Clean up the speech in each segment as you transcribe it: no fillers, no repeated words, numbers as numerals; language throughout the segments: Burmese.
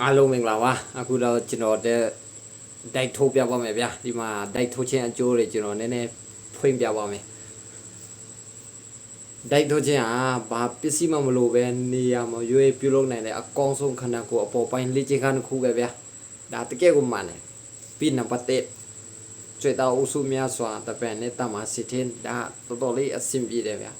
အားလုံးမင်္ဂလာပါအခုတော့ကျွန်တော်တဲ့ဒိုက်ထိုးပြပါမယ်ဗျာဒီမှာဒိုက်ထိုးခြင်းအကျိုးတွေကျွန်တော်နည်းနည်းဖွင့်ပြပါမယ်ဒိုက်ထိုးခြင်းဟာဘာပစ္စည်းမှမလိုပဲနေရာမှာရွေးပြုလုပ်နိုင်တဲ့အကောင်းဆုံးခန္ဓာကိုယ်အပေါ်ပိုင်းလေ့ကျင့်ခန်းတစ်ခုပဲဗျာဒါတကယ်ကိုမှန်တယ်ပြီးနံပါတ်1ကျွေးတော်အုပ်စုများစွာတပန်နဲ့တမစစ်တင်ဒါတော်တော်လေးအဆင်ပြေတယ်ဗျာ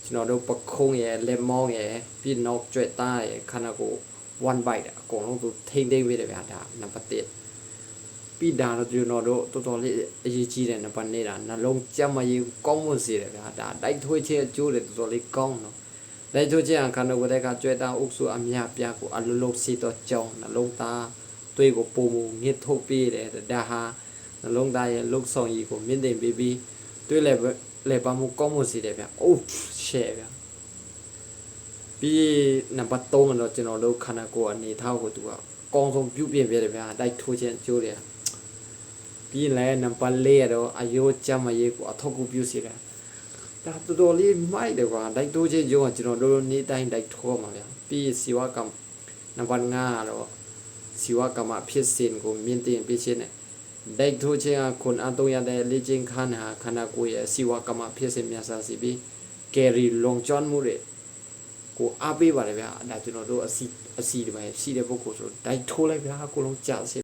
ကျွန်တော်တို့ပခုံးရဲ့လက်မောင်းရဲ့ပြီးနောက်ကျွေးသားရဲ့ခန္ဓာကိုယ်one bite အကုန်လုံးသူထိမ့်သိမ့်ပေးတယ်ဗျာဒါနံပါတ်1ပြီးဒါတော့ကျွန်တော်တို့တော်တော်လေးအရေးကြီးတယ်နံပါတ်2ဒါနှလုံးကြက်မရေးကောင်းမွန်စေတယ်ဗျာဒါတိုက်ထွေးခြင်းအကျိုးတွေတော်တော်လေးကောင်းတော့တိုက်ထွေးခြင်းအခါတော့တဲ့ကကြွဲတာအုပ်စုအများပြားကိုအလုံးလုံးစီတော့ကြောင်းနှလုံးသားတွေးကိုပုံမငစ်ထုတ်ပေးတယ်ဒါဟာနှလုံးသားရဲ့လှုပ်ဆောင်ရည်ကိုမြင့်တင်ပေးပြီးတွေးလဲပါမှုကောင်းမွန်စေတယ်ဗျာအိုးရှယ်ဗျာပြီးနံပါတ်3ကတော့ကျွန်တော်တို့ခန္ဓာကိုယ်အနေထားကိုသူကအကောင်းဆုံးပြုပြင်ပြတယ်ဗျာတိုက်ထိုးခြင်းအကျိုးတွေပြီးလဲနံပါတ်4ကတော့အယိုးကြမ်းမရေးကိုအထောက်အကူပြုစေတယ်ဒါတော်တော်လေးမိုက်တယ်ကွာတိုက်ထိုးခြင်းကြောင့်ကျွန်တော်တို့နေ့တိုင်းတိုက်ထိုးမှာဗျာပြီးစီဝကံနံပါတ်5ကတော့စီဝကမဖြစ်စဉ်ကိုမြင့်တင်ပေးခြင်းနဲ့တိုက်ထိုးခြင်းကခွန်အားသုံးရတဲ့လေ့ကျင့်ခန်းဟာခန္ဓာကိုယ်ရဲ့စီဝကမဖြစ်စဉ်များစားစီပြီးကယ်ရီလုံကျွမ်းမှုတွေကိုအားပေးပါတယ်ဗျာဒါကျွန်တော်တို့အစီဒီမှာရှိတဲ့ပုဂ္ဂိုလ်ဆိုတိုက်ထိုးလိုက်ဗျာအကုန်လုံးကြာစေ